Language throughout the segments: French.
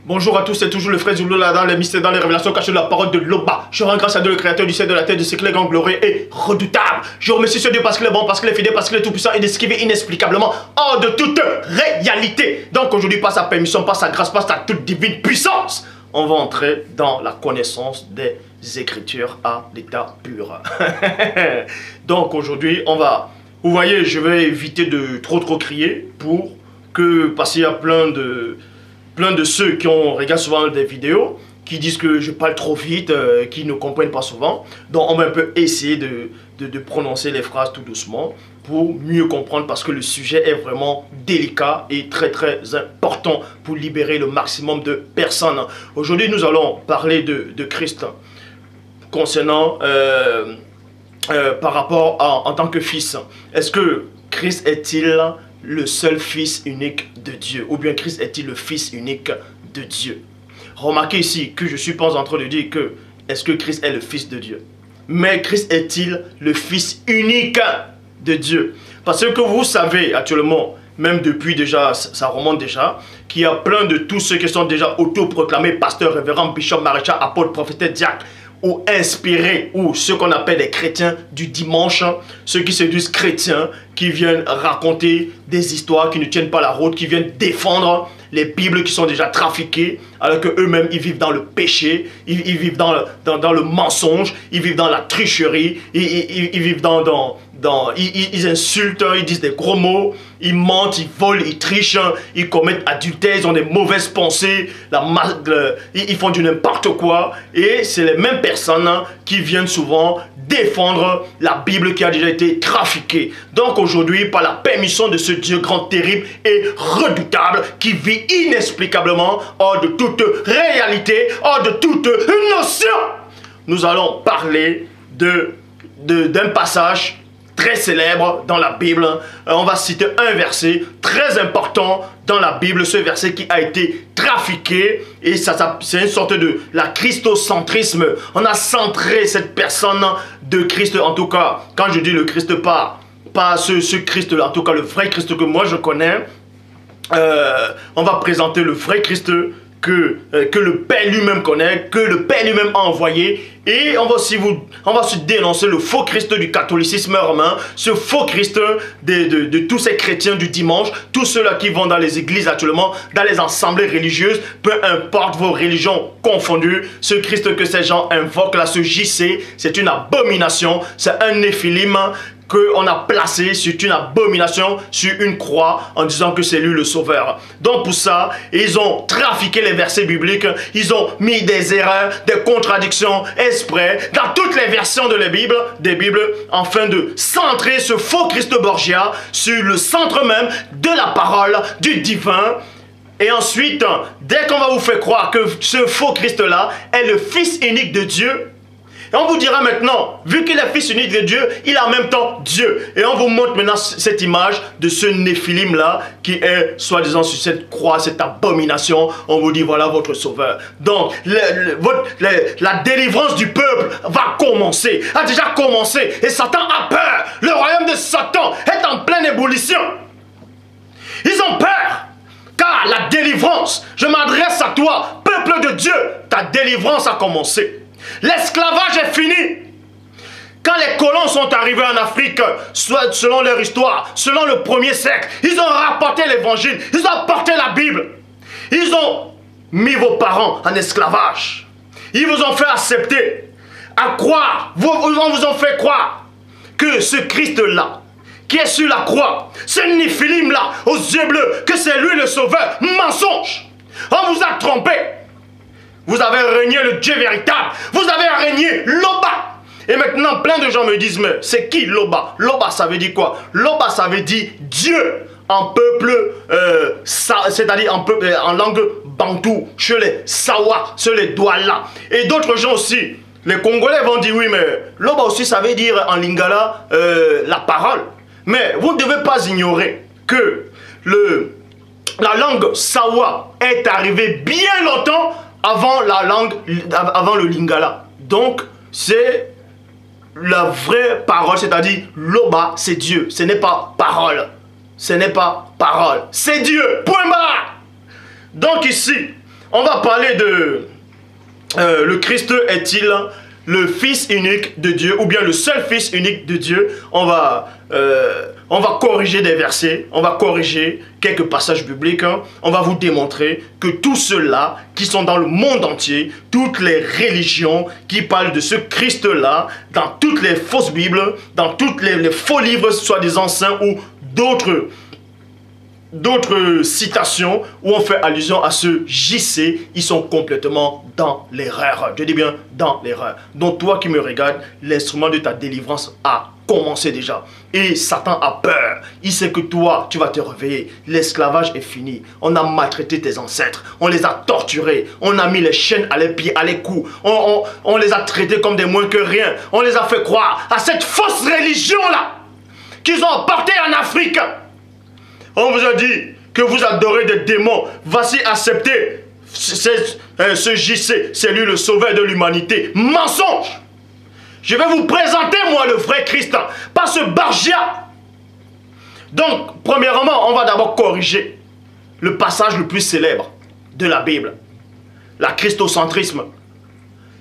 Bonjour à tous, c'est toujours le frère Zulu là dans les mystères, dans les révélations cachées de la parole de Loba. Je rends grâce à Dieu, le créateur du ciel, de la terre, de ce qu'il est grand, glorieux et redoutable. Je remercie ce Dieu parce qu'il est bon, parce qu'il est fidèle, parce qu'il est tout puissant et de ce qu'il est inexplicablement hors de toute réalité. Donc aujourd'hui, par sa permission, par sa grâce, par sa toute divine puissance, on va entrer dans la connaissance des Écritures à l'état pur. Donc aujourd'hui, on va... Vous voyez, je vais éviter de trop crier parce qu'il y a plein de ceux qui regardent souvent des vidéos qui disent que je parle trop vite, qui ne comprennent pas souvent. Donc on va un peu essayer de prononcer les phrases tout doucement pour mieux comprendre, parce que le sujet est vraiment délicat et très important pour libérer le maximum de personnes. Aujourd'hui nous allons parler de Christ concernant par rapport en tant que fils. Est-ce que Christ est-il le seul fils unique de Dieu, ou bien Christ est-il le fils unique de Dieu? Remarquez ici que je suis pas en train de dire que est-ce que Christ est le fils de Dieu, mais Christ est-il le fils unique de Dieu? Parce que vous savez actuellement, même depuis déjà, ça remonte déjà, qu'il y a plein de tous ceux qui sont déjà autoproclamés pasteurs, révérends, bishops, maréchals, apôtres, prophètes, diacres, ou inspirés, ou ceux qu'on appelle les chrétiens du dimanche, ceux qui se disent chrétiens, qui viennent raconter des histoires qui ne tiennent pas la route, qui viennent défendre les Bibles qui sont déjà trafiquées, alors qu'eux-mêmes ils vivent dans le péché, ils vivent dans le mensonge, ils vivent dans la tricherie, ils vivent ils insultent, ils disent des gros mots, ils mentent, ils volent, ils trichent, ils commettent adultère, ils ont des mauvaises pensées, ils font du n'importe quoi. Et c'est les mêmes personnes qui viennent souvent défendre la Bible qui a déjà été trafiquée. Donc aujourd'hui, par la permission de ce Dieu grand, terrible et redoutable, qui vit inexplicablement hors de toute réalité, hors de toute notion, nous allons parler d'un passage très célèbre dans la Bible. On va citer un verset très important dans la Bible, ce verset qui a été trafiqué, et c'est une sorte de la christocentrisme. On a centré cette personne de Christ, en tout cas, quand je dis le Christ, pas ce Christ, en tout cas le vrai Christ que moi je connais. On va présenter le vrai Christ que le Père lui-même connaît, que le Père lui-même a envoyé. Et on va aussi dénoncer le faux Christ du catholicisme romain, ce faux Christ de tous ces chrétiens du dimanche, tous ceux-là qui vont dans les églises actuellement, dans les assemblées religieuses, peu importe vos religions confondues, ce Christ que ces gens invoquent là, ce JC, c'est une abomination, c'est un néphilim qu'on a placé, c'est une abomination sur une croix en disant que c'est lui le sauveur. Donc pour ça, ils ont trafiqué les versets bibliques, ils ont mis des erreurs, des contradictions exprès dans toutes les versions de des Bibles, afin de centrer ce faux Christ Borgia sur le centre même de la parole du divin. Et ensuite, dès qu'on va vous faire croire que ce faux Christ-là est le Fils unique de Dieu, et on vous dira maintenant, vu qu'il est fils unique de Dieu, il est en même temps Dieu. Et on vous montre maintenant cette image de ce néphilim là, qui est soi-disant sur cette croix, cette abomination. On vous dit, voilà votre sauveur. Donc, la délivrance du peuple va commencer, a déjà commencé. Et Satan a peur. Le royaume de Satan est en pleine ébullition. Ils ont peur. Car la délivrance, je m'adresse à toi, peuple de Dieu, ta délivrance a commencé. L'esclavage est fini. Quand les colons sont arrivés en Afrique, soit selon leur histoire, selon le 1er siècle, ils ont rapporté l'évangile, ils ont apporté la Bible. Ils ont mis vos parents en esclavage. Ils vous ont fait accepter, à croire, on vous ont fait croire que ce Christ-là, qui est sur la croix, ce néphilim-là, aux yeux bleus, que c'est lui le sauveur. Mensonge. On vous a trompé. Vous avez régné le Dieu véritable. Vous avez régné Loba. Et maintenant, plein de gens me disent, mais c'est qui Loba? Loba, ça veut dire quoi? Loba, ça veut dire Dieu en peuple, c'est-à-dire en langue bantou, chez les Sawa, chez les Douala. Et d'autres gens aussi, les Congolais vont dire, oui, mais Loba aussi, ça veut dire en lingala la parole. Mais vous ne devez pas ignorer que la langue Sawa est arrivée bien longtemps avant le lingala. Donc, c'est la vraie parole, c'est-à-dire Loba, c'est Dieu. Ce n'est pas parole. Ce n'est pas parole. C'est Dieu. Point barre. Donc ici, On va parler de... le Christ est-il le Fils unique de Dieu ou bien le seul Fils unique de Dieu? On va corriger des versets, on va corriger quelques passages bibliques. On va vous démontrer que tous ceux-là qui sont dans le monde entier, toutes les religions qui parlent de ce Christ-là, dans toutes les fausses Bibles, dans tous les faux livres soi-disant saints ou d'autres citations où on fait allusion à ce JC, ils sont complètement dans l'erreur. Je dis bien dans l'erreur. Donc toi qui me regardes, l'instrument de ta délivrance a commencé déjà. Et Satan a peur. Il sait que toi, tu vas te réveiller. L'esclavage est fini. On a maltraité tes ancêtres. On les a torturés. On a mis les chaînes à les pieds, à les coups. On les a traités comme des moins que rien. On les a fait croire à cette fausse religion-là qu'ils ont portée en Afrique. On vous a dit que vous adorez des démons. Voici accepter ce JC. C'est lui le sauveur de l'humanité. Mensonge! Je vais vous présenter moi le vrai Christ. Pas ce Bargia. Donc, premièrement, on va d'abord corriger le passage le plus célèbre de la Bible. La christocentrisme.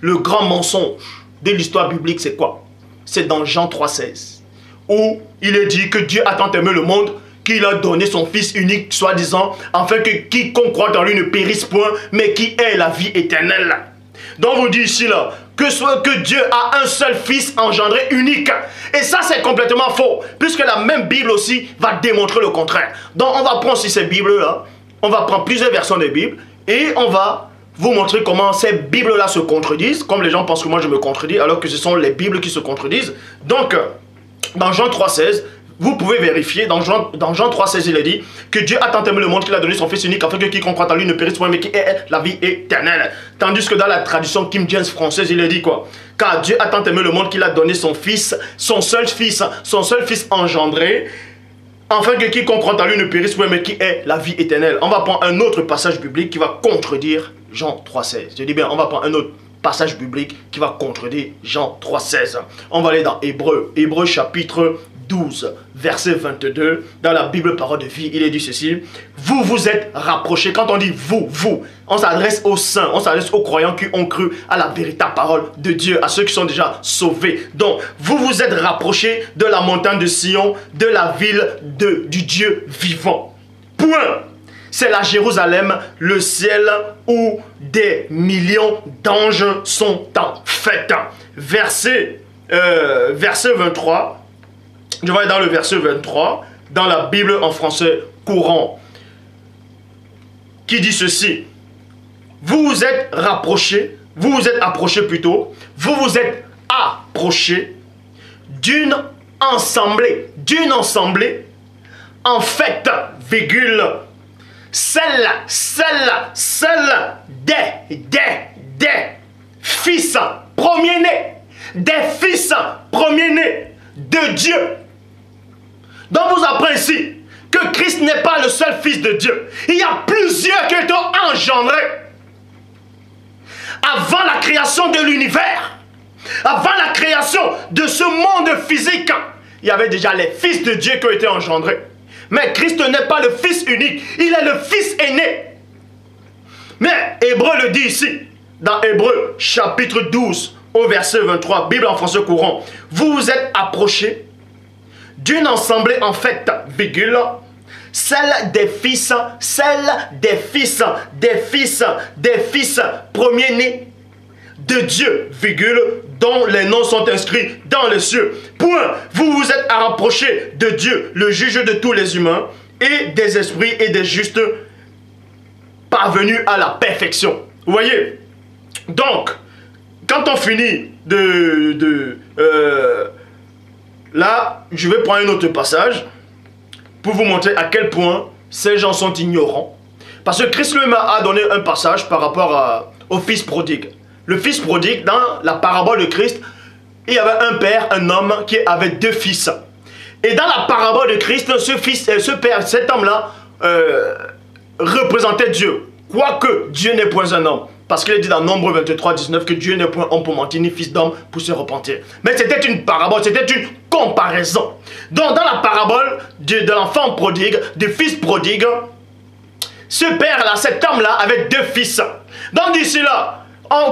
Le grand mensonge de l'histoire biblique, c'est quoi? C'est dans Jean 3,16. Où il est dit que Dieu a tant aimé le monde qu'il a donné son Fils unique, soi-disant, afin que quiconque croit en lui ne périsse point, mais qui ait la vie éternelle. Donc vous dit ici là, que Dieu a un seul Fils engendré unique. Et ça c'est complètement faux, puisque la même Bible aussi va démontrer le contraire. Donc on va prendre ces Bibles là, on va prendre plusieurs versions des Bibles, et on va vous montrer comment ces Bibles là se contredisent, comme les gens pensent que moi je me contredis, alors que ce sont les Bibles qui se contredisent. Donc, dans Jean 3,16, vous pouvez vérifier, dans Jean 3,16, il est dit que Dieu a tant aimé le monde qu'il a donné son Fils unique afin que quiconque croit en lui ne périsse point mais qui ait la vie éternelle. Tandis que dans la traduction King James française, il est dit quoi? Car Dieu a tant aimé le monde qu'il a donné son Fils, son seul Fils engendré, afin que quiconque croit en lui ne périsse point mais qui ait la vie éternelle. On va prendre un autre passage biblique qui va contredire Jean 3,16. Je dis bien, on va prendre un autre passage biblique qui va contredire Jean 3,16. On va aller dans Hébreux chapitre 12, verset 22, dans la Bible Parole de Vie, il est dit ceci: vous vous êtes rapprochés. Quand on dit vous, on s'adresse aux saints, on s'adresse aux croyants qui ont cru à la véritable parole de Dieu, à ceux qui sont déjà sauvés. Donc, vous vous êtes rapprochés de la montagne de Sion, de la ville du Dieu vivant. Point. C'est la Jérusalem, le ciel où des millions d'anges sont en fête. Verset 23. Je vais aller dans le verset 23, dans la Bible en français courant, qui dit ceci: vous vous êtes rapprochés, vous vous êtes approchés d'une assemblée, en fait, virgule, celle des fils premiers-nés, de Dieu. Donc vous apprenez ici que Christ n'est pas le seul Fils de Dieu. Il y a plusieurs qui ont engendrés. Avant la création de l'univers, avant la création de ce monde physique, il y avait déjà les fils de Dieu qui ont été engendrés. Mais Christ n'est pas le Fils unique, il est le Fils aîné. Mais Hébreu le dit ici, dans Hébreu chapitre 12, au verset 23, Bible en français courant: vous vous êtes approchés d'une assemblée en fait, virgule, celle des fils premiers-nés de Dieu, virgule, dont les noms sont inscrits dans les cieux. Point. Vous vous êtes rapprochés de Dieu, le juge de tous les humains, et des esprits et des justes parvenus à la perfection. Vous voyez? Donc, quand on finit là, je vais prendre un autre passage pour vous montrer à quel point ces gens sont ignorants. Parce que Christ lui-même a donné un passage par rapport au fils prodigue. Le fils prodigue, dans la parabole de Christ, il y avait un père, un homme qui avait deux fils. Et dans la parabole de Christ, cet homme-là représentait Dieu. Quoique Dieu n'est point un homme. Parce qu'il est dit dans Nombre 23, 19 que Dieu n'est point homme pour mentir, ni fils d'homme pour se repentir. Mais c'était une parabole, c'était une comparaison. Donc dans la parabole de l'enfant prodigue, du fils prodigue, ce père-là, cet homme-là, avait deux fils. Donc d'ici là,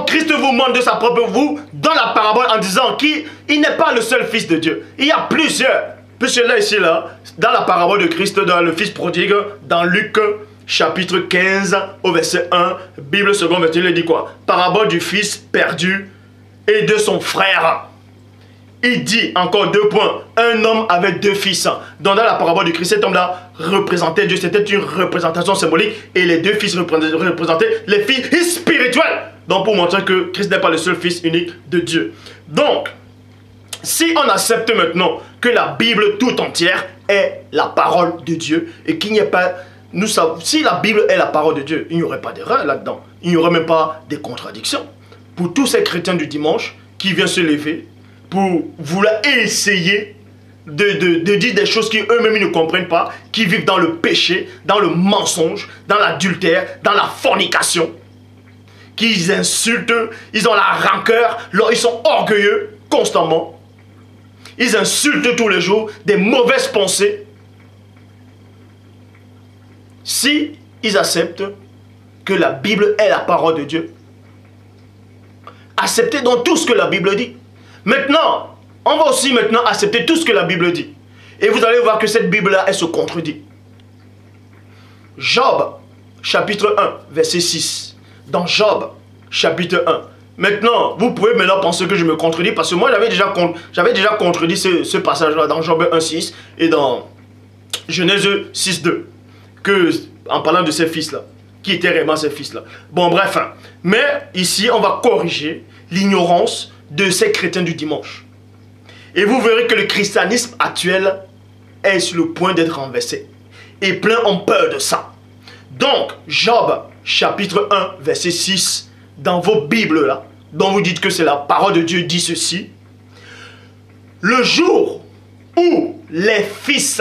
Christ vous montre de sa propre vous dans la parabole en disant qu'il n'est pas le seul fils de Dieu. Il y a plusieurs. Puisque là, ici, là, dans la parabole de Christ, dans le fils prodigue, dans Luc chapitre 15 au verset 1, Bible seconde verset, il dit quoi? Parabole du fils perdu et de son frère. Il dit encore deux points. Un homme avait deux fils. Donc dans la parabole du Christ, cet homme-là représentait Dieu. C'était une représentation symbolique. Et les deux fils représentaient les fils spirituels. Donc pour montrer que Christ n'est pas le seul fils unique de Dieu. Donc, si on accepte maintenant que la Bible tout entière est la parole de Dieu et qu'il n'y a pas... Nous savons, si la Bible est la parole de Dieu, il n'y aurait pas d'erreur là-dedans. Il n'y aurait même pas de contradictions. Pour tous ces chrétiens du dimanche qui viennent se lever pour vouloir essayer de dire des choses qu'eux-mêmes ne comprennent pas, qui vivent dans le péché, dans le mensonge, dans l'adultère, dans la fornication, qu'ils insultent, ils ont la rancœur, ils sont orgueilleux constamment, ils insultent tous les jours, des mauvaises pensées. Si ils acceptent que la Bible est la parole de Dieu, acceptez donc tout ce que la Bible dit. Maintenant, on va aussi maintenant accepter tout ce que la Bible dit. Et vous allez voir que cette Bible-là, elle se contredit. Job, chapitre 1, verset 6. Dans Job, chapitre 1. Maintenant, vous pouvez maintenant penser que je me contredis parce que moi, j'avais déjà contredit ce passage-là dans Job 1, 6 et dans Genèse 6, 2. En parlant de ces fils-là, qui étaient réellement ces fils-là. Bon, bref. Mais ici, on va corriger l'ignorance de ces chrétiens du dimanche. Et vous verrez que le christianisme actuel est sur le point d'être renversé. Et plein ont peur de ça. Donc, Job, chapitre 1, verset 6, dans vos Bibles là, dont vous dites que c'est la parole de Dieu, dit ceci. Le jour où les fils,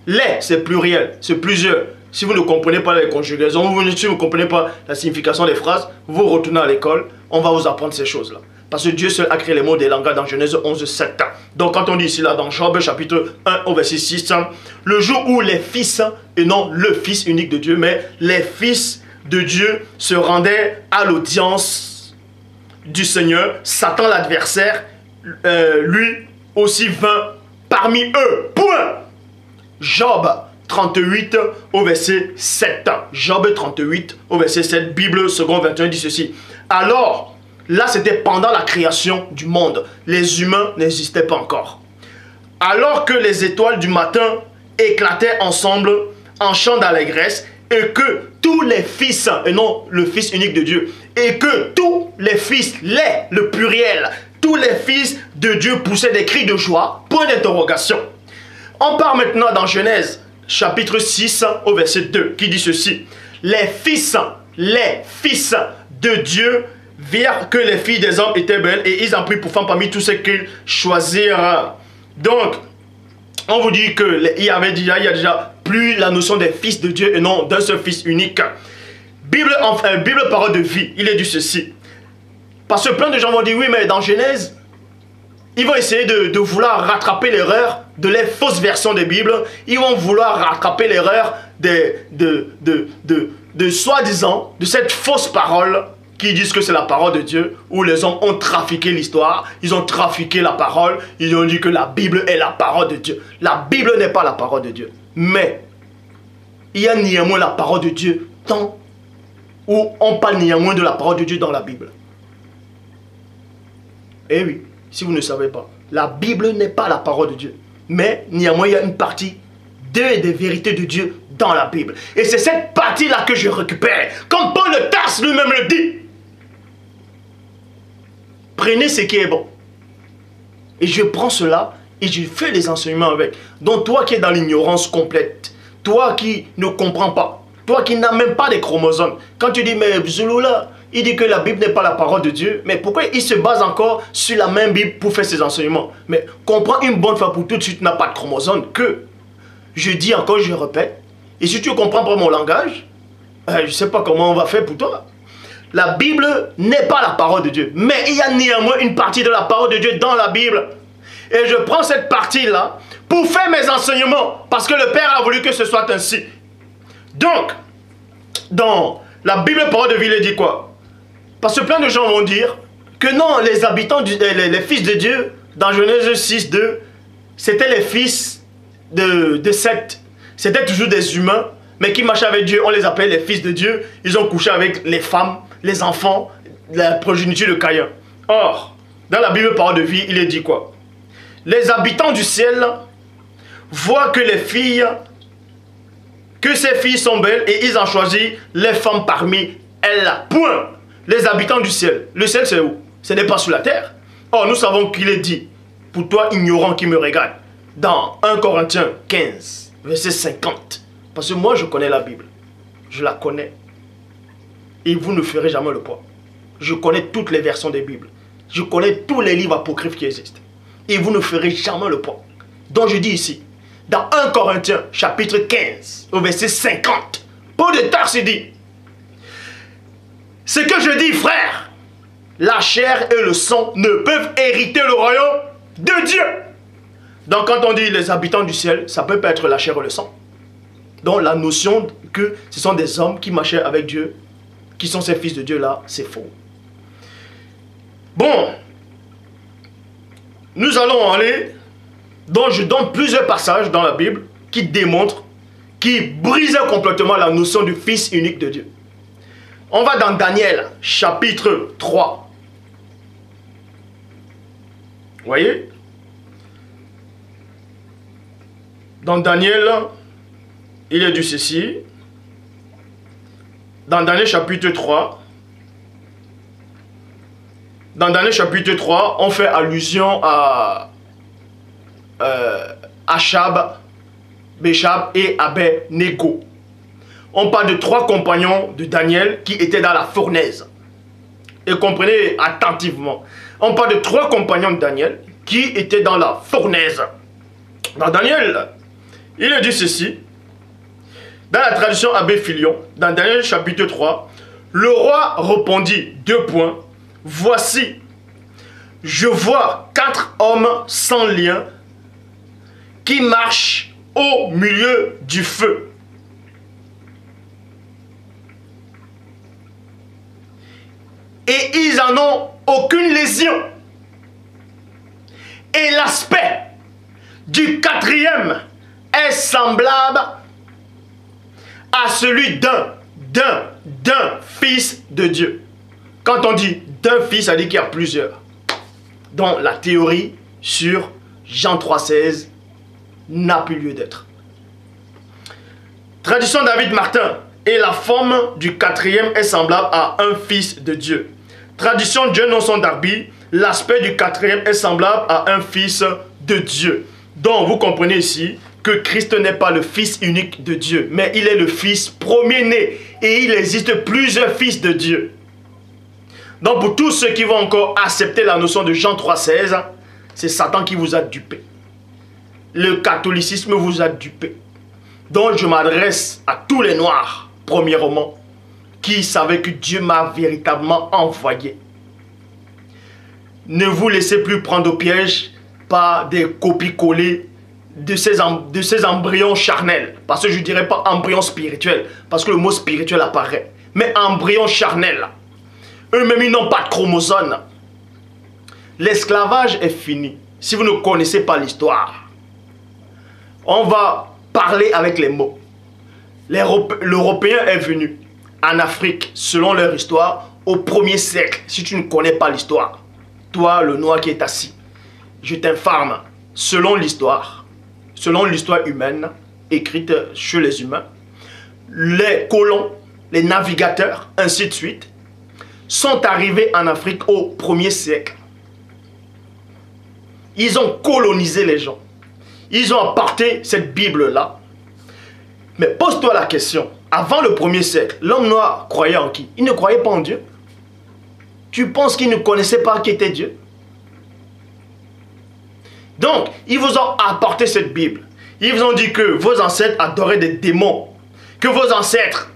les, c'est pluriel, c'est plusieurs. Si vous ne comprenez pas les conjugaisons, si vous ne comprenez pas la signification des phrases, vous retournez à l'école, on va vous apprendre ces choses-là. Parce que Dieu seul a créé les mots des langages dans Genèse 11, 7. Donc quand on dit ici, là, dans Job, chapitre 1, au verset 6, le jour où les fils, et non le fils unique de Dieu, mais les fils de Dieu se rendaient à l'audience du Seigneur, Satan l'adversaire, lui aussi vint parmi eux. Point. Job 38 au verset 7. Job 38 au verset 7. Bible second 21 dit ceci. Alors, là c'était pendant la création du monde. Les humains n'existaient pas encore. Alors que les étoiles du matin éclataient ensemble en chant d'allégresse et que tous les fils, et non le fils unique de Dieu, et que tous les fils, le pluriel, tous les fils de Dieu poussaient des cris de joie, point d'interrogation. On part maintenant dans Genèse, chapitre 6, au verset 2, qui dit ceci. Les fils de Dieu virent que les filles des hommes étaient belles et ils en prirent pour femmes parmi tous ceux qu'ils choisirent. Donc, on vous dit qu'il y a déjà plus la notion des fils de Dieu et non d'un seul fils unique. Bible parole de vie, il est dit ceci. Parce que plein de gens vont dire, oui, mais dans Genèse, ils vont essayer de vouloir rattraper l'erreur de les fausses versions des Bibles. Ils vont vouloir rattraper l'erreur de soi-disant, de cette fausse parole qui disent que c'est la parole de Dieu, où les hommes ont trafiqué l'histoire, ils ont trafiqué la parole, ils ont dit que la Bible est la parole de Dieu. La Bible n'est pas la parole de Dieu. Mais, il y a néanmoins la parole de Dieu tant où on parle néanmoins de la parole de Dieu dans la Bible. Eh oui. Si vous ne savez pas, la Bible n'est pas la parole de Dieu. Mais néanmoins, il y a une partie des vérités de Dieu dans la Bible. Et c'est cette partie-là que je récupère. Comme Paul de Tarse lui-même le dit. Prenez ce qui est bon. Et je prends cela et je fais les enseignements avec. Donc toi qui es dans l'ignorance complète, toi qui ne comprends pas, toi qui n'as même pas de chromosomes, quand tu dis, mais Zouloula, il dit que la Bible n'est pas la parole de Dieu. Mais pourquoi il se base encore sur la même Bible pour faire ses enseignements? Mais comprends une bonne fois pour toutes, si tu n'as pas de chromosomes, que je dis encore, je répète. Et si tu ne comprends pas mon langage, je ne sais pas comment on va faire pour toi. La Bible n'est pas la parole de Dieu. Mais il y a néanmoins une partie de la parole de Dieu dans la Bible. Et je prends cette partie-là pour faire mes enseignements, parce que le Père a voulu que ce soit ainsi. Donc, dans la Bible Parole de vie, il dit quoi? Parce que plein de gens vont dire que non, les habitants, les fils de Dieu, dans Genèse 6, 2, c'était les fils de Seth. C'était toujours des humains, mais qui marchaient avec Dieu. On les appelait les fils de Dieu. Ils ont couché avec les femmes, les enfants, la progéniture de Caïn. Or, dans la Bible Parole de vie, il est dit quoi? Les habitants du ciel voient que les filles, que ces filles sont belles et ils ont choisi les femmes parmi elles. Point. Les habitants du ciel. Le ciel, c'est où? Ce n'est pas sur la terre. Or, nous savons qu'il est dit, pour toi ignorant qui me regarde, dans 1 Corinthiens 15, verset 50. Parce que moi, je connais la Bible. Je la connais. Et vous ne ferez jamais le poids. Je connais toutes les versions des Bibles. Je connais tous les livres apocryphes qui existent. Et vous ne ferez jamais le poids. Donc je dis ici, dans 1 Corinthiens, chapitre 15, au verset 50, Paul de Tarse dit, ce que je dis, frère, la chair et le sang ne peuvent hériter le royaume de Dieu. Donc quand on dit les habitants du ciel, ça peut pas être la chair et le sang. Donc la notion que ce sont des hommes qui marchaient avec Dieu, qui sont ces fils de Dieu là, c'est faux. Bon, nous allons aller, donc je donne plusieurs passages dans la Bible qui démontrent, qui brisent complètement la notion du fils unique de Dieu. On va dans Daniel, chapitre 3. Vous voyez? Dans Daniel, il est dit ceci. Dans Daniel chapitre 3. Dans Daniel chapitre 3, on fait allusion à Achab, Béchab et Abed-Nego. On parle de 3 compagnons de Daniel qui étaient dans la fournaise. Et comprenez attentivement. On parle de 3 compagnons de Daniel qui étaient dans la fournaise. Dans Daniel, il est dit ceci. Dans la tradition Abbé Filion, dans Daniel chapitre 3, le roi répondit, 2 points. Voici, je vois 4 hommes sans lien qui marchent au milieu du feu. Et ils n'en ont aucune lésion. Et l'aspect du 4e est semblable à celui d'un fils de Dieu. Quand on dit d'un fils, ça dit qu'il y a plusieurs. Donc la théorie sur Jean 3,16 n'a plus lieu d'être. Tradition David Martin. Et la forme du 4e est semblable à un fils de Dieu. Tradition Dieu Nonson Darby. L'aspect du 4e est semblable à un fils de Dieu. Donc vous comprenez ici que Christ n'est pas le fils unique de Dieu, mais il est le fils premier-né. Et il existe plusieurs fils de Dieu. Donc pour tous ceux qui vont encore accepter la notion de Jean 3,16, c'est Satan qui vous a dupé. Le catholicisme vous a dupé. Donc je m'adresse à tous les noirs, premièrement, qui savaient que Dieu m'a véritablement envoyé. Ne vous laissez plus prendre au piège par des copies-collées de ces embryons charnels. Parce que je ne dirais pas embryon spirituel, parce que le mot spirituel apparaît. Mais embryon charnel. Eux-mêmes, ils n'ont pas de chromosomes. L'esclavage est fini. Si vous ne connaissez pas l'histoire, on va parler avec les mots. L'Européen est venu en Afrique, selon leur histoire, au 1er siècle. Si tu ne connais pas l'histoire, toi, le noir qui est assis, je t'informe, selon l'histoire humaine, écrite chez les humains, les colons, les navigateurs, ainsi de suite, sont arrivés en Afrique au 1er siècle. Ils ont colonisé les gens. Ils ont apporté cette Bible-là. Mais pose-toi la question. Avant le 1er siècle, l'homme noir croyait en qui? Il ne croyait pas en Dieu. Tu penses qu'il ne connaissait pas qui était Dieu? Donc, ils vous ont apporté cette Bible. Ils vous ont dit que vos ancêtres adoraient des démons. Que vos ancêtres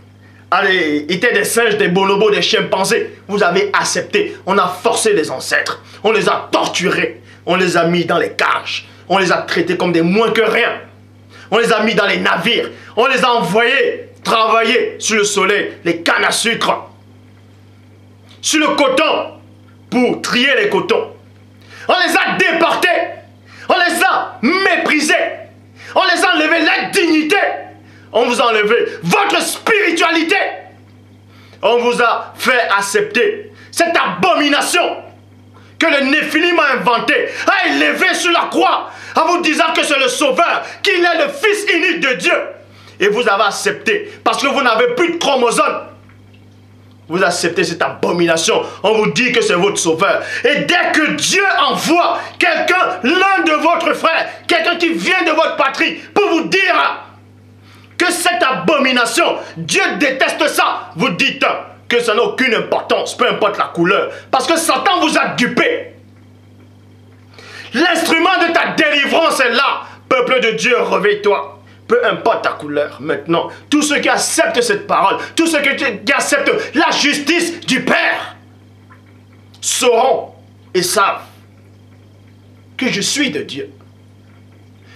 étaient des singes, des bonobos, des chimpanzés. Vous avez accepté. On a forcé les ancêtres. On les a torturés. On les a mis dans les cages. On les a traités comme des moins que rien. On les a mis dans les navires. On les a envoyés travailler sur le soleil, les cannes à sucre, sur le coton, pour trier les cotons. On les a déportés. On les a méprisés. On les a enlevé la dignité. On vous a enlevé votre spiritualité. On vous a fait accepter cette abomination que le Néphilim a inventée, a élevé sur la croix, en vous disant que c'est le Sauveur, qu'il est le Fils unique de Dieu. Et vous avez accepté, parce que vous n'avez plus de chromosomes. Vous acceptez cette abomination. On vous dit que c'est votre Sauveur. Et dès que Dieu envoie quelqu'un, l'un de votre frère, quelqu'un qui vient de votre patrie, pour vous dire que cette abomination, Dieu déteste ça, vous dites que ça n'a aucune importance, peu importe la couleur. Parce que Satan vous a dupé. L'instrument de ta délivrance est là. Peuple de Dieu, réveille-toi. Peu importe ta couleur, maintenant, tous ceux qui acceptent cette parole, tous ceux qui acceptent la justice du Père, sauront et savent que je suis de Dieu.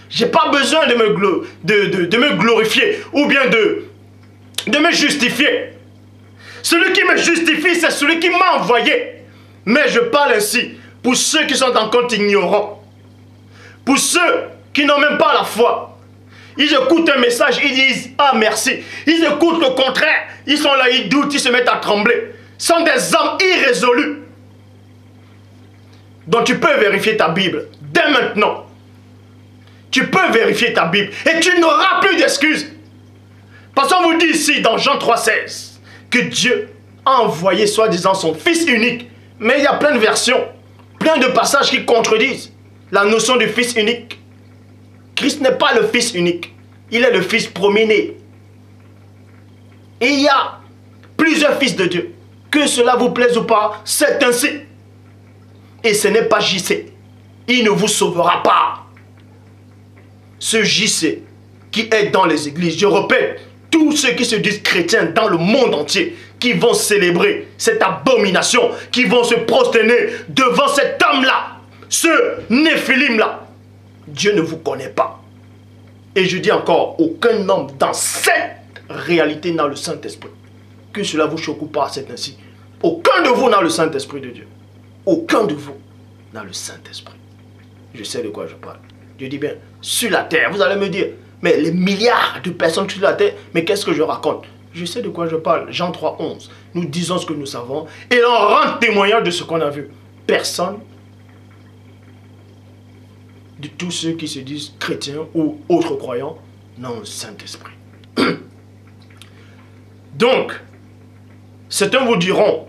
Je n'ai pas besoin de me glorifier ou bien de me justifier. Celui qui me justifie, c'est celui qui m'a envoyé. Mais je parle ainsi pour ceux qui sont encore ignorants, pour ceux qui n'ont même pas la foi. Ils écoutent un message, ils disent « Ah, merci ». Ils écoutent le contraire. Ils sont là, ils doutent, ils se mettent à trembler. Ce sont des hommes irrésolus. Donc tu peux vérifier ta Bible dès maintenant. Tu peux vérifier ta Bible et tu n'auras plus d'excuses. Parce qu'on vous dit ici dans Jean 3,16 que Dieu a envoyé soi-disant son Fils unique. Mais il y a plein de versions, plein de passages qui contredisent la notion du Fils unique. Christ n'est pas le Fils unique. Il est le Fils premier-né. Et il y a plusieurs fils de Dieu. Que cela vous plaise ou pas, c'est ainsi. Et ce n'est pas JC. Il ne vous sauvera pas. Ce JC qui est dans les églises, je répète, tous ceux qui se disent chrétiens dans le monde entier, qui vont célébrer cette abomination, qui vont se prosterner devant cet homme-là, ce Néphilim-là, Dieu ne vous connaît pas. Et je dis encore, aucun homme dans cette réalité n'a le Saint-Esprit. Que cela vous choque ou pas, c'est ainsi. Aucun de vous n'a le Saint-Esprit de Dieu. Aucun de vous n'a le Saint-Esprit. Je sais de quoi je parle. Je dis bien, sur la terre, vous allez me dire, mais les milliards de personnes sur la terre, mais qu'est-ce que je raconte? Je sais de quoi je parle. Jean 3,11. Nous disons ce que nous savons et on rend témoignage de ce qu'on a vu. Personne de tous ceux qui se disent chrétiens ou autres croyants n'ont le Saint-Esprit. Donc, certains vous diront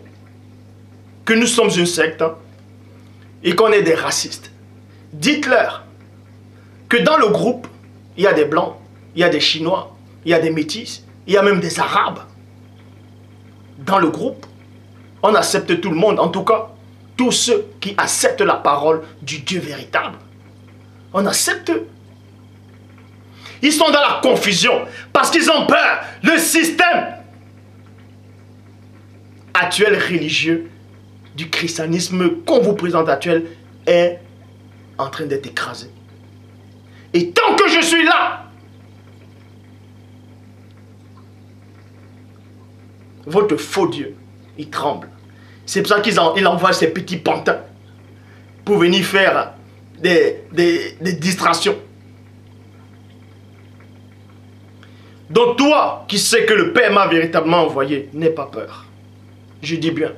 que nous sommes une secte et qu'on est des racistes. Dites-leur que dans le groupe, il y a des blancs, il y a des chinois, il y a des métis, il y a même des arabes. Dans le groupe, on accepte tout le monde, en tout cas, tous ceux qui acceptent la parole du Dieu véritable. On accepte. Ils sont dans la confusion parce qu'ils ont peur. Le système actuel religieux du christianisme qu'on vous présente actuel est en train d'être écrasé. Et tant que je suis là, votre faux Dieu, il tremble. C'est pour ça qu'il envoie ces petits pantins pour venir faire des distractions. Donc toi qui sais que le Père m'a véritablement envoyé, n'aie pas peur. Je dis bien,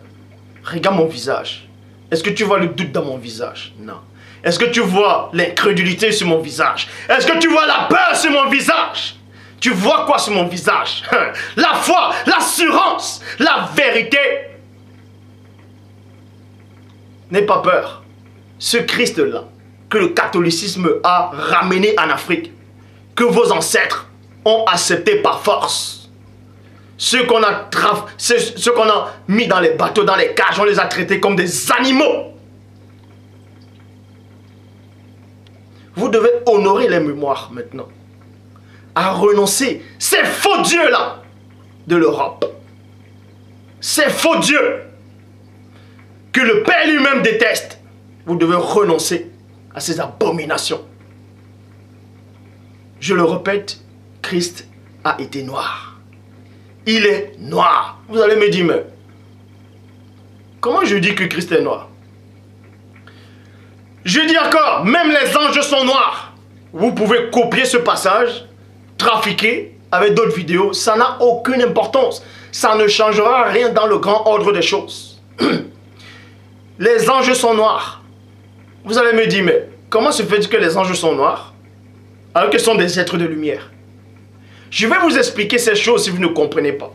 regarde mon visage. Est-ce que tu vois le doute dans mon visage? Non. Est-ce que tu vois l'incrédulité sur mon visage? Est-ce que tu vois la peur sur mon visage? Tu vois quoi sur mon visage? La foi, l'assurance, la vérité. N'aie pas peur. Ce Christ-là, que le catholicisme a ramené en Afrique, que vos ancêtres ont accepté par force. Ceux qu'on a mis dans les bateaux, dans les cages, on les a traités comme des animaux. Vous devez honorer les mémoires maintenant. À renoncer ces faux dieux-là de l'Europe. Ces faux dieux que le Père lui-même déteste. Vous devez renoncer à ces abominations. Je le répète, Christ a été noir. Il est noir. Vous allez me dire, mais comment je dis que Christ est noir? Je dis encore, même les anges sont noirs. Vous pouvez copier ce passage, trafiquer avec d'autres vidéos. Ça n'a aucune importance. Ça ne changera rien dans le grand ordre des choses. Les anges sont noirs. Vous allez me dire, mais comment se fait-il que les anges sont noirs alors qu'ils sont des êtres de lumière? Je vais vous expliquer ces choses si vous ne comprenez pas.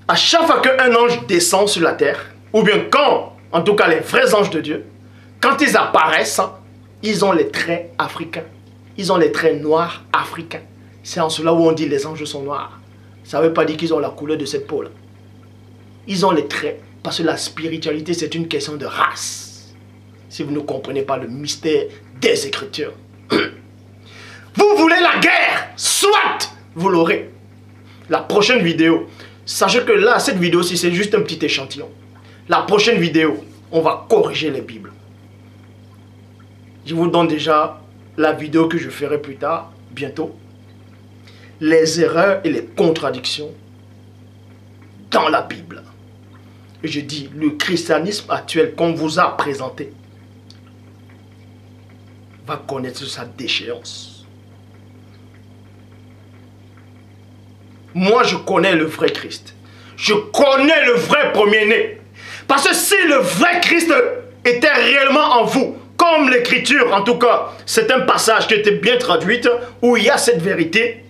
À chaque fois qu'un ange descend sur la terre, ou bien quand, en tout cas les vrais anges de Dieu, quand ils apparaissent, ils ont les traits africains. Ils ont les traits noirs africains. C'est en cela où on dit les anges sont noirs. Ça ne veut pas dire qu'ils ont la couleur de cette peau-là. Ils ont les traits. Parce que la spiritualité, c'est une question de race. Si vous ne comprenez pas le mystère des Écritures. Vous voulez la guerre, soit vous l'aurez. La prochaine vidéo, sachez que là, cette vidéo-ci, c'est juste un petit échantillon. La prochaine vidéo, on va corriger les Bibles. Je vous donne déjà la vidéo que je ferai plus tard, bientôt. Les erreurs et les contradictions dans la Bible. Et je dis, le christianisme actuel qu'on vous a présenté va connaître sa déchéance. Moi, je connais le vrai Christ. Je connais le vrai premier-né. Parce que si le vrai Christ était réellement en vous, comme l'Écriture, en tout cas, c'est un passage qui était bien traduit, où il y a cette vérité.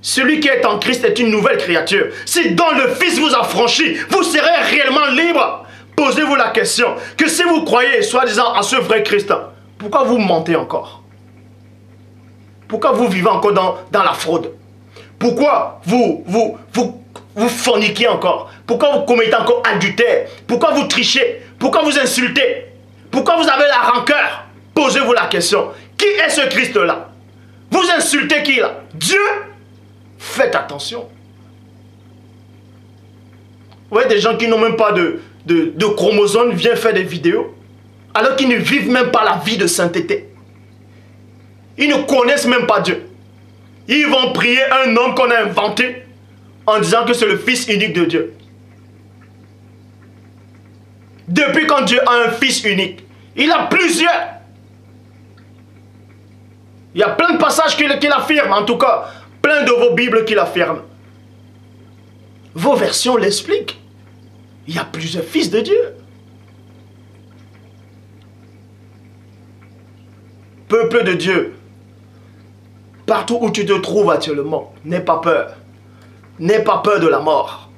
Celui qui est en Christ est une nouvelle créature. Si dont le Fils vous a franchi, vous serez réellement libre. Posez-vous la question, que si vous croyez, soi-disant, en ce vrai Christ, pourquoi vous mentez encore? Pourquoi vous vivez encore dans la fraude? Pourquoi vous forniquez encore? Pourquoi vous commettez encore adultère? Pourquoi vous trichez? Pourquoi vous insultez? Pourquoi vous avez la rancœur? Posez-vous la question. Qui est ce Christ-là? Vous insultez qui là? Dieu? Faites attention. Vous voyez des gens qui n'ont même pas de chromosomes viennent faire des vidéos alors qu'ils ne vivent même pas la vie de sainteté. Ils ne connaissent même pas Dieu. Ils vont prier un homme qu'on a inventé en disant que c'est le Fils unique de Dieu. Depuis quand Dieu a un Fils unique, il a plusieurs. Il y a plein de passages qu'il affirme, en tout cas, plein de vos Bibles qui l'affirment. Vos versions l'expliquent. Il y a plusieurs fils de Dieu. Peuple de Dieu, partout où tu te trouves actuellement, n'aie pas peur. N'aie pas peur de la mort.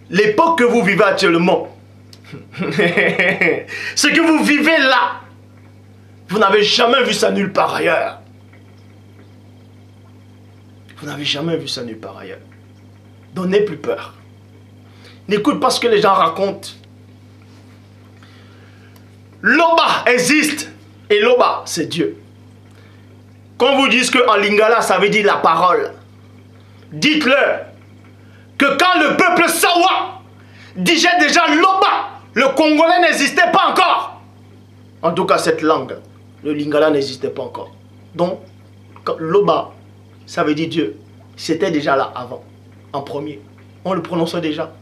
L'époque que vous vivez actuellement, ce que vous vivez là, vous n'avez jamais vu ça nulle part ailleurs. Vous n'avez jamais vu ça nulle part ailleurs. Donc n'aie plus peur. N'écoute pas ce que les gens racontent. Loba existe. Et Loba, c'est Dieu. Quand vous dites qu'en lingala, ça veut dire la parole, dites-leur que quand le peuple Sawa disait déjà Loba, le Congolais n'existait pas encore. En tout cas, cette langue, le lingala n'existait pas encore. Donc, Loba, ça veut dire Dieu. C'était déjà là avant, en premier. On le prononçait déjà.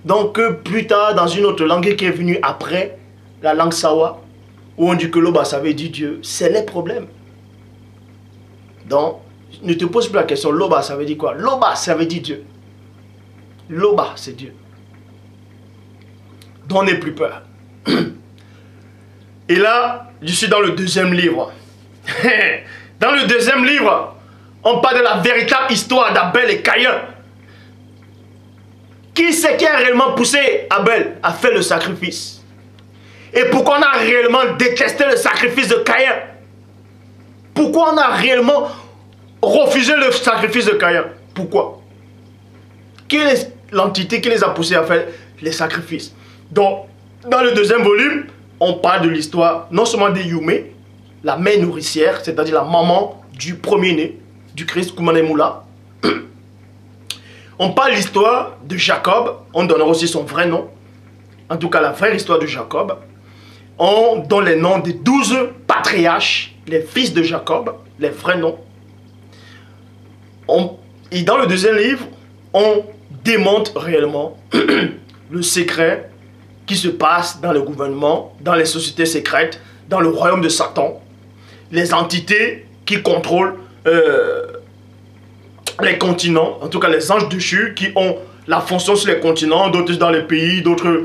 Donc, plus tard, dans une autre langue qui est venue après, la langue Sawa, où on dit que Loba, ça veut dire Dieu, c'est les problèmes. Donc, ne te pose plus la question, Loba, ça veut dire quoi? Loba, ça veut dire Dieu. Loba, c'est Dieu. Donc, n'aie plus peur. Et là, je suis dans le deuxième livre. Dans le deuxième livre, on parle de la véritable histoire d'Abel et Caïn. Qui c'est qui a réellement poussé Abel à faire le sacrifice? Et pourquoi on a réellement détesté le sacrifice de Caïn? Pourquoi on a réellement refusé le sacrifice de Caïn? Pourquoi? Quelle est l'entité qui les a poussés à faire les sacrifices? Donc, dans le deuxième volume, on parle de l'histoire non seulement de Yumé, la mère nourricière, c'est-à-dire la maman du premier-né, du Christ Koumane Moula. On parle de l'histoire de Jacob, on donnera aussi son vrai nom, en tout cas la vraie histoire de Jacob. On donne les noms des 12 patriarches les fils de Jacob, les vrais noms. Et dans le deuxième livre, on démontre réellement le secret qui se passe dans le gouvernement, dans les sociétés secrètes, dans le royaume de Satan, les entités qui contrôlent les continents, en tout cas les anges déchus qui ont la fonction sur les continents, d'autres dans les pays, d'autres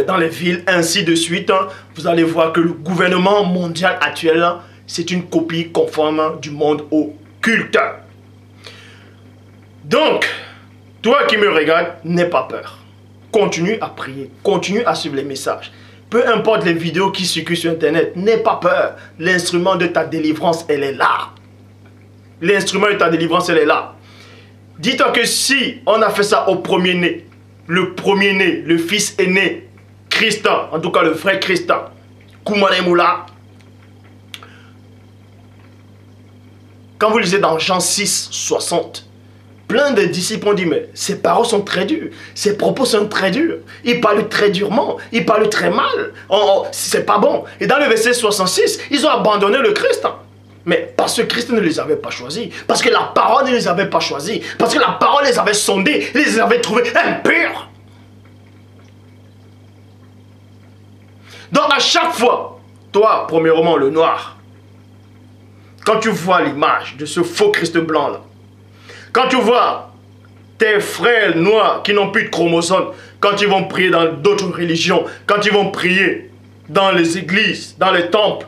dans les villes, ainsi de suite. Vous allez voir que le gouvernement mondial actuel, c'est une copie conforme du monde occulte. Donc, toi qui me regardes, n'aie pas peur. Continue à prier, continue à suivre les messages. Peu importe les vidéos qui circulent sur Internet, n'aie pas peur. L'instrument de ta délivrance, elle est là. L'instrument de ta délivrance, elle est là. Dis-toi que si on a fait ça au premier-né, le fils aîné, Christ, en tout cas le vrai Christ, Koumane Moula, quand vous lisez dans Jean 6, 60, plein de disciples ont dit, mais ses paroles sont très dures, ses propos sont très durs, il parle très durement, il parle très mal, c'est pas bon. Et dans le verset 66, ils ont abandonné le Christ. Mais parce que Christ ne les avait pas choisis, parce que la parole ne les avait pas choisis, parce que la parole les avait sondés, les avait trouvés impurs. Donc à chaque fois, toi, premièrement le noir, quand tu vois l'image de ce faux Christ blanc là, quand tu vois tes frères noirs qui n'ont plus de chromosomes, quand ils vont prier dans d'autres religions, quand ils vont prier dans les églises, dans les temples,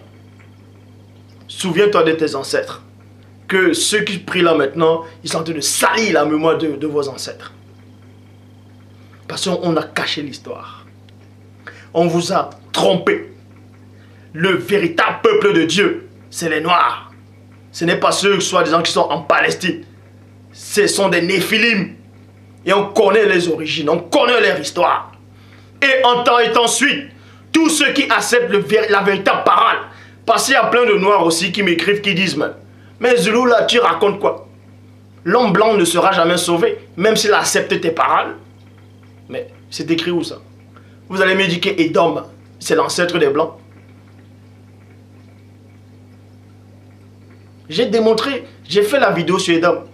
souviens-toi de tes ancêtres. Que ceux qui prient là maintenant, ils sont en train de salir la mémoire de vos ancêtres. Parce qu'on a caché l'histoire. On vous a trompé. Le véritable peuple de Dieu, c'est les Noirs. Ce n'est pas ceux, soi-disant, qui sont en Palestine. Ce sont des Néphilim. Et on connaît les origines, on connaît leur histoire. Et en temps et ensuite, tous ceux qui acceptent la véritable parole. Parce qu'il y a plein de Noirs aussi qui m'écrivent, qui disent, mais Zulu, là, tu racontes quoi? L'homme blanc ne sera jamais sauvé, même s'il accepte tes paroles. Mais c'est écrit où ça? Vous allez me dire qu'Édom, c'est l'ancêtre des Blancs. J'ai démontré, j'ai fait la vidéo sur Édom.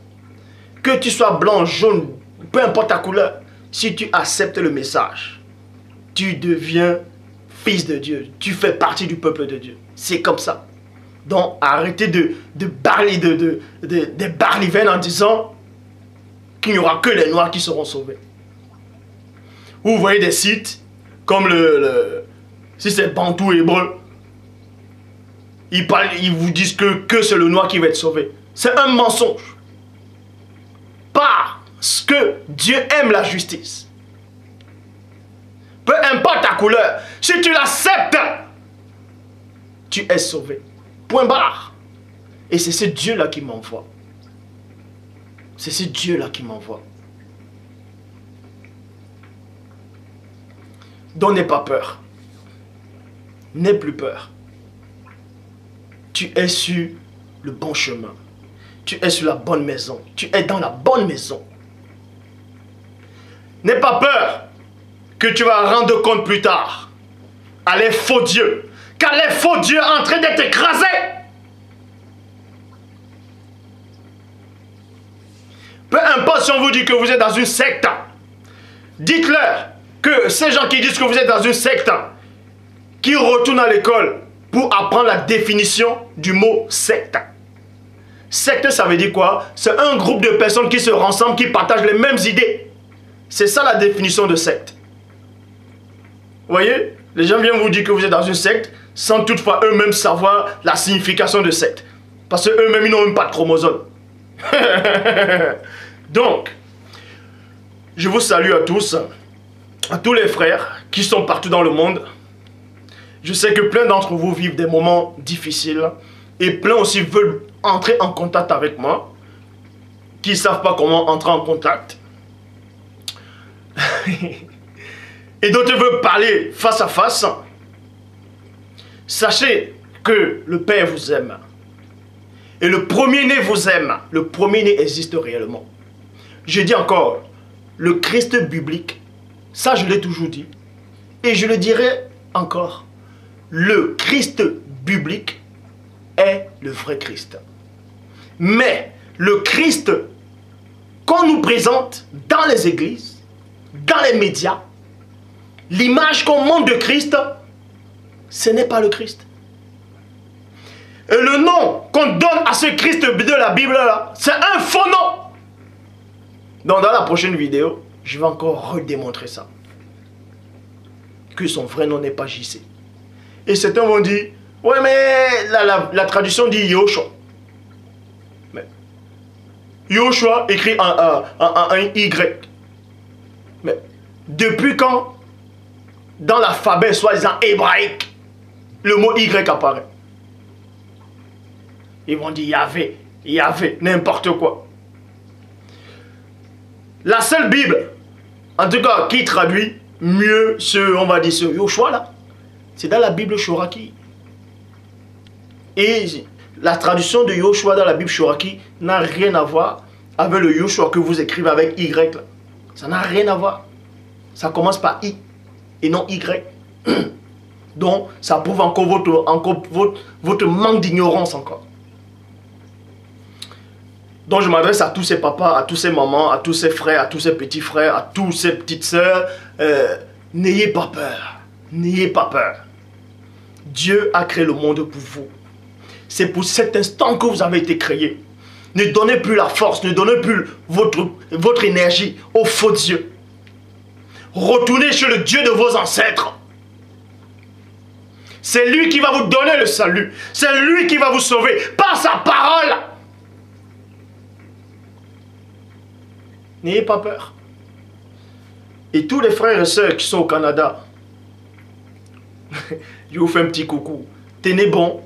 Que tu sois blanc, jaune, peu importe ta couleur, si tu acceptes le message, tu deviens fils de Dieu. Tu fais partie du peuple de Dieu. C'est comme ça. Donc arrêtez de barliven en disant qu'il n'y aura que les Noirs qui seront sauvés. Vous voyez des sites comme si c'est Bantou hébreu, ils vous disent que c'est le Noir qui va être sauvé. C'est un mensonge. Parce que Dieu aime la justice. Peu importe ta couleur, si tu l'acceptes, tu es sauvé. Point barre. Et c'est ce Dieu-là qui m'envoie. C'est ce Dieu-là qui m'envoie. Donc n'aie pas peur. N'aie plus peur. Tu es sur le bon chemin. Tu es sur la bonne maison. Tu es dans la bonne maison. N'aie pas peur que tu vas rendre compte plus tard à les faux dieux. Car les faux dieux sont en train d'être écrasés. Peu importe si on vous dit que vous êtes dans une secte, dites-leur que ces gens qui disent que vous êtes dans une secte, qui retournent à l'école pour apprendre la définition du mot secte. Secte, ça veut dire quoi? C'est un groupe de personnes qui se rassemblent, qui partagent les mêmes idées. C'est ça la définition de secte. Vous voyez? Les gens viennent vous dire que vous êtes dans une secte sans toutefois eux-mêmes savoir la signification de secte. Parce qu'eux-mêmes, ils n'ont même pas de chromosomes. Donc, je vous salue à tous les frères qui sont partout dans le monde. Je sais que plein d'entre vous vivent des moments difficiles et plein aussi veulent entrer en contact avec moi, qui ne savent pas comment entrer en contact. Et d'autres veulent parler face à face. Sachez que le Père vous aime. Et le premier-né vous aime. Le premier-né existe réellement. Je dis encore, le Christ biblique, ça je l'ai toujours dit, et je le dirai encore, le Christ biblique est le vrai Christ. Mais le Christ qu'on nous présente dans les églises, dans les médias, l'image qu'on montre de Christ, ce n'est pas le Christ. Et le nom qu'on donne à ce Christ de la Bible là, c'est un faux nom. Donc dans la prochaine vidéo, je vais encore redémontrer ça. Que son vrai nom n'est pas JC. Et certains vont dire, ouais mais la traduction dit Yoshua. Mais Yoshua écrit un Y. Mais depuis quand, dans l'alphabet soi-disant hébraïque, le mot Y apparaît? Ils vont dire Yahvé, n'importe quoi. La seule Bible, en tout cas, qui traduit mieux on va dire ce Yoshua là, c'est dans la Bible Shoraki. Et la traduction de Yoshua dans la Bible Shoraki n'a rien à voir avec le Yoshua que vous écrivez avec Y là. Ça n'a rien à voir. Ça commence par I et non Y. Donc, ça prouve encore votre manque d'ignorance encore. Donc, je m'adresse à tous ces papas, à tous ces mamans, à tous ces frères, à tous ces petits frères, à tous ces petites sœurs. N'ayez pas peur. N'ayez pas peur. Dieu a créé le monde pour vous. C'est pour cet instant que vous avez été créé. Ne donnez plus la force, ne donnez plus votre énergie aux faux dieux. Retournez chez le Dieu de vos ancêtres. C'est lui qui va vous donner le salut. C'est lui qui va vous sauver par sa parole. N'ayez pas peur. Et tous les frères et sœurs qui sont au Canada, je vous fais un petit coucou. Tenez bon.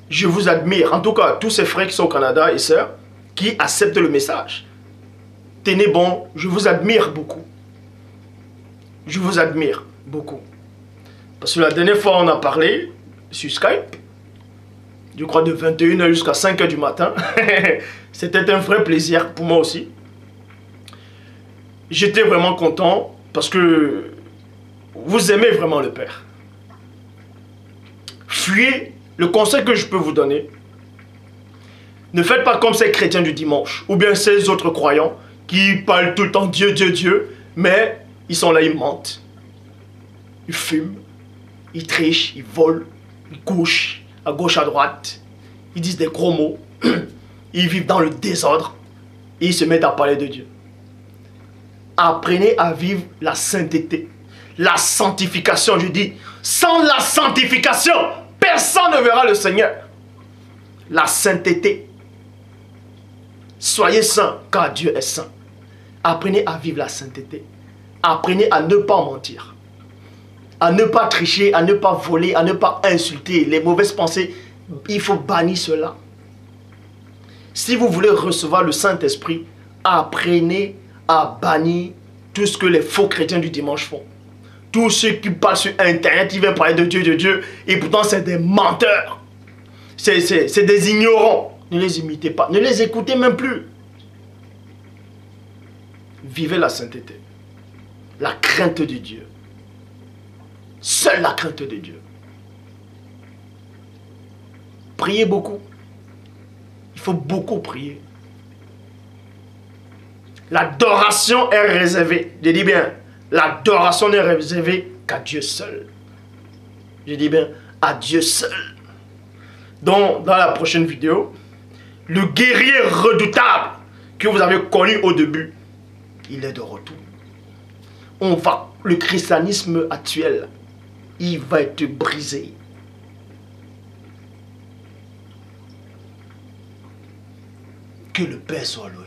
Je vous admire. En tout cas, tous ces frères qui sont au Canada et sœurs qui acceptent le message. Tenez bon, je vous admire beaucoup. Je vous admire beaucoup. Parce que la dernière fois, on a parlé sur Skype. Je crois de 21h jusqu'à 5h du matin. C'était un vrai plaisir pour moi aussi. J'étais vraiment content parce que vous aimez vraiment le Père. Fuyez. Le conseil que je peux vous donner, ne faites pas comme ces chrétiens du dimanche ou bien ces autres croyants qui parlent tout le temps Dieu, Dieu, Dieu, mais ils sont là, ils mentent. Ils fument, ils trichent, ils volent, ils couchent à gauche, à droite. Ils disent des gros mots. Ils vivent dans le désordre et ils se mettent à parler de Dieu. Apprenez à vivre la sainteté, la sanctification, je dis. Sans la sanctification, personne ne verra le Seigneur. La sainteté. Soyez saints, car Dieu est saint. Apprenez à vivre la sainteté. Apprenez à ne pas mentir. À ne pas tricher, à ne pas voler, à ne pas insulter. Les mauvaises pensées, il faut bannir cela. Si vous voulez recevoir le Saint-Esprit, apprenez à bannir tout ce que les faux chrétiens du dimanche font. Tous ceux qui parlent sur Internet, ils veulent parler de Dieu, et pourtant c'est des menteurs. C'est des ignorants. Ne les imitez pas, ne les écoutez même plus. Vivez la sainteté, la crainte de Dieu. Seule la crainte de Dieu. Priez beaucoup. Il faut beaucoup prier. L'adoration est réservée. Je dis bien, l'adoration n'est réservée qu'à Dieu seul. Je dis bien, à Dieu seul. Donc, dans la prochaine vidéo, le guerrier redoutable que vous avez connu au début, il est de retour. Le christianisme actuel, il va être brisé. Que le Père soit loué.